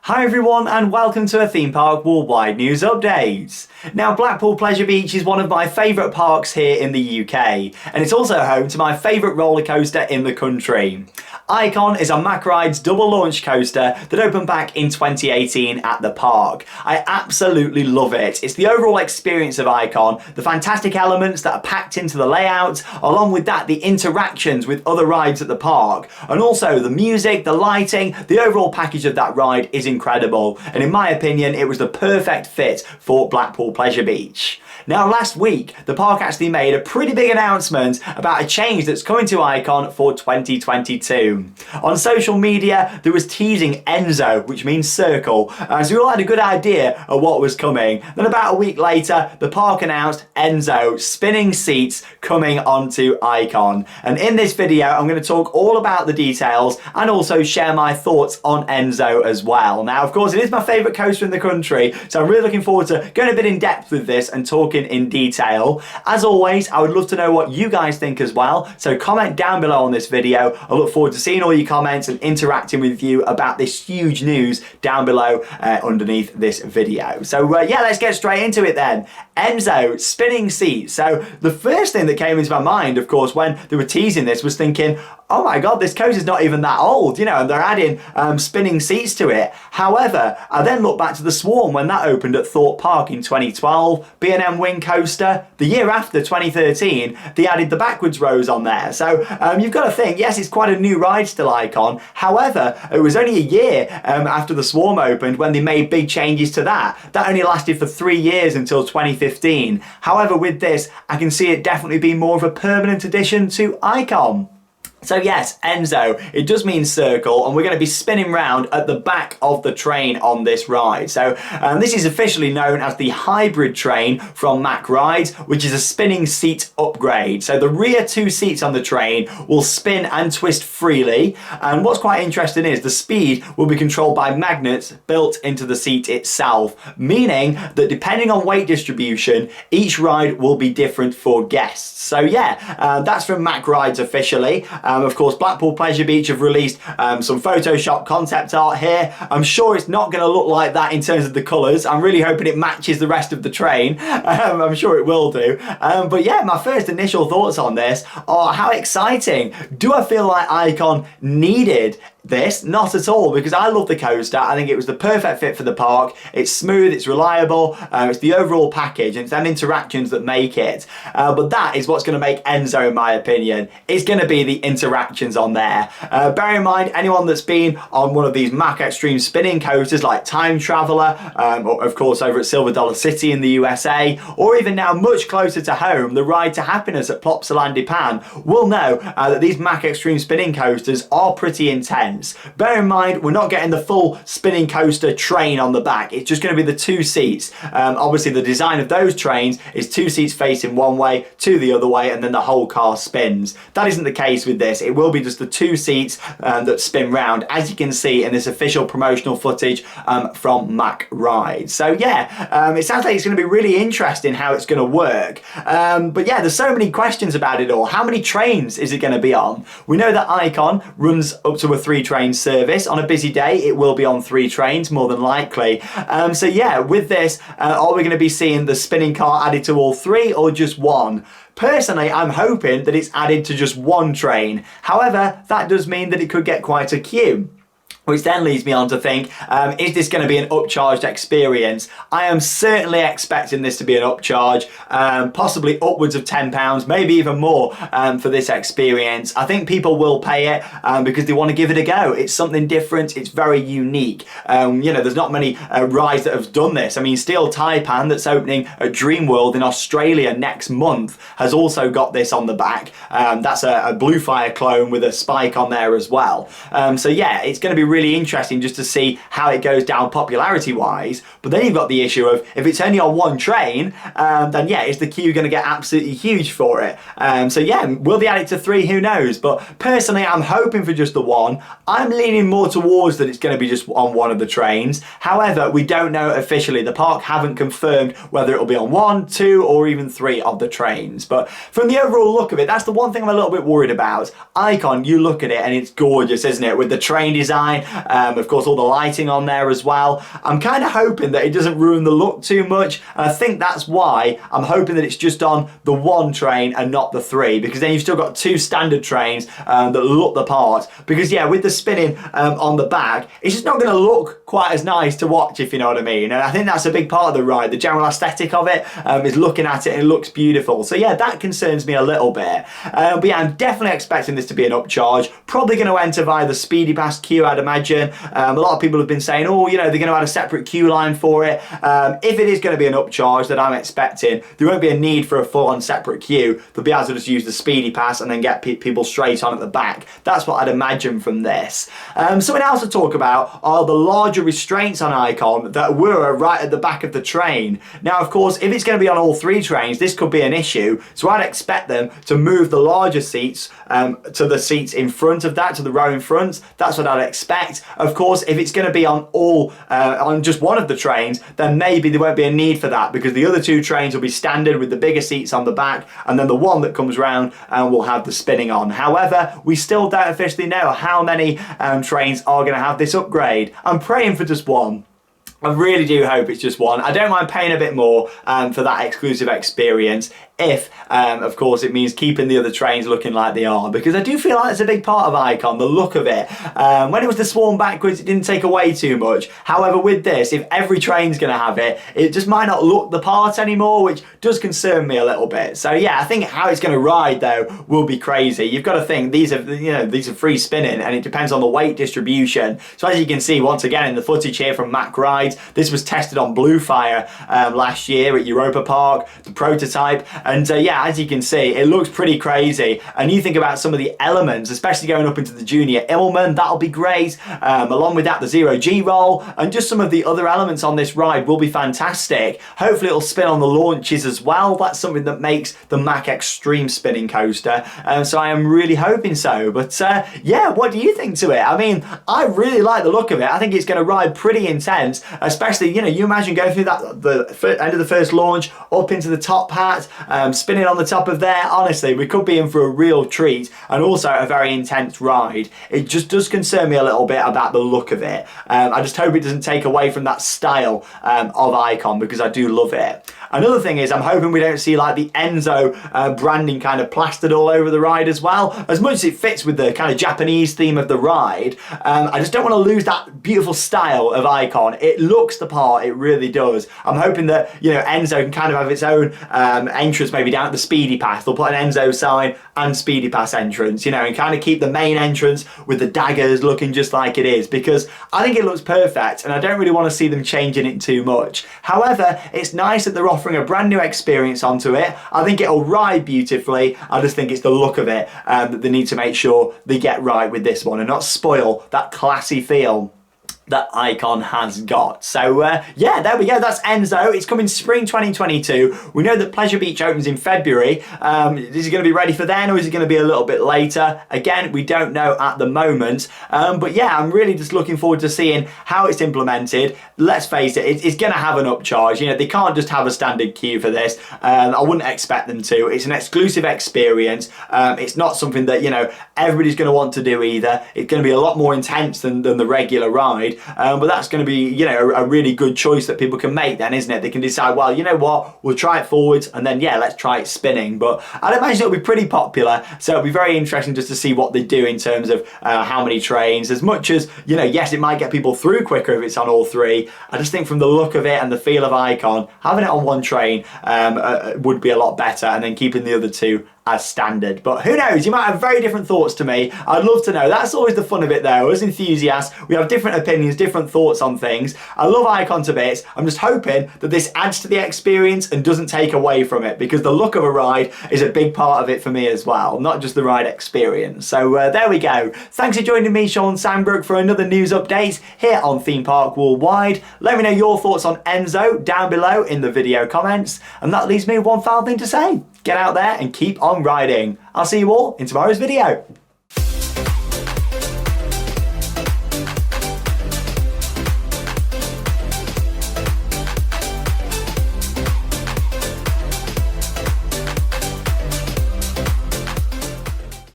Hi everyone and welcome to a theme park worldwide news update. Now Blackpool Pleasure Beach is one of my favourite parks here in the UK and it's also home to my favourite roller coaster in the country. Icon is a Mack Rides double launch coaster that opened back in 2018 at the park. I absolutely love it. It's the overall experience of Icon, the fantastic elements that are packed into the layout, along with that the interactions with other rides at the park, and also the music, the lighting, the overall package of that ride is incredible, and in my opinion it was the perfect fit for Blackpool Pleasure Beach. Now last week the park actually made a pretty big announcement about a change that's coming to Icon for 2022. On social media there was teasing Enso, which means circle, so we all had a good idea of what was coming. Then about a week later the park announced Enso spinning seats coming onto Icon, and in this video I'm going to talk all about the details and also share my thoughts on Enso as well. Now of course it is my favourite coaster in the country, so I'm really looking forward to going a bit in depth with this and talking in detail. As always, I would love to know what you guys think as well, so comment down below on this video. I look forward to seeing all your comments and interacting with you about this huge news down below underneath this video. So yeah, let's get straight into it then. Enso spinning seats. So the first thing that came into my mind, of course, when they were teasing this was thinking, oh my god, this coaster's not even that old, you know, and they're adding spinning seats to it. However, I then look back to the Swarm when that opened at Thorpe Park in 2012, B&M Wing Coaster. The year after, 2013, they added the backwards rows on there. So you've got to think, yes, it's quite a new ride still, Icon. However, it was only a year after the Swarm opened when they made big changes to that. That only lasted for 3 years until 2015. However, with this, I can see it definitely being more of a permanent addition to Icon. So yes, Enso, it does mean circle, and we're going to be spinning round at the back of the train on this ride. So this is officially known as the hybrid train from Mack Rides, which is a spinning seat upgrade. So the rear 2 seats on the train will spin and twist freely, and what's quite interesting is the speed will be controlled by magnets built into the seat itself, meaning that depending on weight distribution, each ride will be different for guests. So yeah, that's from Mack Rides officially. Of course, Blackpool Pleasure Beach have released some Photoshop concept art here. I'm sure it's not going to look like that in terms of the colours. I'm really hoping it matches the rest of the train. I'm sure it will do. But yeah, my first initial thoughts on this are how exciting. Do I feel like Icon needed this? Not at all, because I love the coaster. I think it was the perfect fit for the park. It's smooth, it's reliable, it's the overall package, and it's them interactions that make it. But that is what's going to make Enso, in my opinion. It's going to be the interactions on there. Bear in mind, anyone that's been on one of these Mack Extreme spinning coasters like Time Traveller, or of course over at Silver Dollar City in the USA, or even now much closer to home, the Ride to Happiness at Plopsaland Pan, will know that these Mack Extreme spinning coasters are pretty intense. Bear in mind, we're not getting the full spinning coaster train on the back. It's just going to be the 2 seats. Obviously, the design of those trains is 2 seats facing one way, 2 the other way, and then the whole car spins. That isn't the case with this. It will be just the 2 seats that spin round, as you can see in this official promotional footage from Mack Rides. So yeah, it sounds like it's going to be really interesting how it's going to work. But yeah, there's so many questions about it all. How many trains is it going to be on? We know that Icon runs up to a 3 train service. On a busy day it will be on 3 trains more than likely. So yeah, with this are we going to be seeing the spinning car added to all 3 or just 1? Personally, I'm hoping that it's added to just 1 train. However, that does mean that it could get quite a queue, which then leads me on to think, is this going to be an upcharged experience? I am certainly expecting this to be an upcharge, possibly upwards of £10, maybe even more for this experience. I think people will pay it because they want to give it a go. It's something different, it's very unique. You know, there's not many rides that have done this. I mean, Steel Taipan, that's opening at Dreamworld in Australia next month, has also got this on the back. That's a Blue Fire clone with a spike on there as well. So yeah, it's going to be really interesting just to see how it goes down popularity wise. But then you've got the issue of if it's only on 1 train, then yeah, is the queue going to get absolutely huge for it? So yeah, will they add it to 3? Who knows? But personally, I'm hoping for just the 1. I'm leaning more towards that it's going to be just on 1 of the trains. However, we don't know officially. The park haven't confirmed whether it'll be on 1, 2 or even 3 of the trains. But from the overall look of it, that's the one thing I'm a little bit worried about. Icon, you look at it and it's gorgeous, isn't it? With the train design, Of course, all the lighting on there as well. I'm kind of hoping that it doesn't ruin the look too much, and I think that's why I'm hoping that it's just on the one train and not the three, because then you've still got two standard trains that look the part. Because yeah, with the spinning on the back, it's just not going to look quite as nice to watch, if you know what I mean. And I think that's a big part of the ride. The general aesthetic of it is looking at it and it looks beautiful. So yeah, that concerns me a little bit. But yeah, I'm definitely expecting this to be an upcharge. Probably going to enter via the Speedy Pass queue, I'd imagine. A lot of people have been saying, oh, you know, they're going to add a separate queue line for it. If it is going to be an upcharge that I'm expecting, there won't be a need for a full-on separate queue. They'll be able to just use the Speedy Pass and then get people straight on at the back. That's what I'd imagine from this. Something else to talk about are the larger restraints on Icon that were right at the back of the train. Now, of course, if it's going to be on all three trains, this could be an issue. So I'd expect them to move the larger seats to the seats in front of that, to the row in front. That's what I'd expect. Of course, if it's going to be on on just one of the trains, then maybe there won't be a need for that, because the other two trains will be standard with the bigger seats on the back, and then the one that comes round will have the spinning on. However, we still don't officially know how many trains are going to have this upgrade. I'm praying for just one. I really do hope it's just one. I don't mind paying a bit more for that exclusive experience if, of course, it means keeping the other trains looking like they are, because I do feel like it's a big part of Icon, the look of it. When it was the swan backwards, it didn't take away too much. However, with this, if every train's going to have it, it just might not look the part anymore, which does concern me a little bit. So yeah, I think how it's going to ride though will be crazy. You've got to think these are free spinning, and it depends on the weight distribution. So as you can see, once again in the footage here from Mack Rides, this was tested on Bluefire last year at Europa Park, the prototype. And yeah, as you can see, it looks pretty crazy. And you think about some of the elements, especially going up into the Junior Illman, that'll be great. Along with that, the Zero G roll, and just some of the other elements on this ride will be fantastic. Hopefully it'll spin on the launches as well. That's something that makes the Mack Extreme spinning coaster. So I am really hoping so. But yeah, what do you think to it? I mean, I really like the look of it. I think it's going to ride pretty intense, especially, you know, you imagine going through that the end of the first launch, up into the top hat, spinning on the top of there. Honestly, we could be in for a real treat, and also a very intense ride. It just does concern me a little bit about the look of it. I just hope it doesn't take away from that style of Icon, because I do love it. Another thing is, I'm hoping we don't see like the Enso branding kind of plastered all over the ride as well. As much as it fits with the kind of Japanese theme of the ride, I just don't want to lose that beautiful style of Icon. It looks the part, it really does. I'm hoping that, you know, Enso can kind of have its own entrance maybe down at the Speedy Pass. They'll put an Enso sign and Speedy Pass entrance, you know, and kind of keep the main entrance with the daggers looking just like it is, because I think it looks perfect and I don't really want to see them changing it too much. However, it's nice that they're offering a brand new experience onto it. I think it'll ride beautifully. I just think it's the look of it that they need to make sure they get right with this one and not spoil that classy feel that Icon has got. So yeah, there we go. That's Enso. It's coming spring 2022. We know that Pleasure Beach opens in February. Is it going to be ready for then, or is it going to be a little bit later? Again, we don't know at the moment. But yeah, I'm really just looking forward to seeing how it's implemented. Let's face it, it's going to have an upcharge. You know, they can't just have a standard queue for this. I wouldn't expect them to. It's an exclusive experience. It's not something that, you know, everybody's going to want to do either. It's going to be a lot more intense than the regular ride. But that's going to be, you know, a really good choice that people can make then, isn't it? They can decide, well, you know what, we'll try it forwards, and then, yeah, let's try it spinning. But I'd imagine it'll be pretty popular, so it'll be very interesting just to see what they do in terms of how many trains. As much as, you know, yes, it might get people through quicker if it's on all three, I just think from the look of it and the feel of Icon, having it on one train would be a lot better, and then keeping the other two as standard. But who knows, you might have very different thoughts to me. I'd love to know. That's always the fun of it though. As enthusiasts, we have different opinions, different thoughts on things. I love Icon to bits. I'm just hoping that this adds to the experience and doesn't take away from it, because the look of a ride is a big part of it for me as well, not just the ride experience. So there we go. Thanks for joining me, Sean Sandbrook, for another news update here on Theme Park Worldwide. Let me know your thoughts on Enso down below in the video comments, and that leaves me with one final thing to say. Get out there and keep on riding. I'll see you all in tomorrow's video.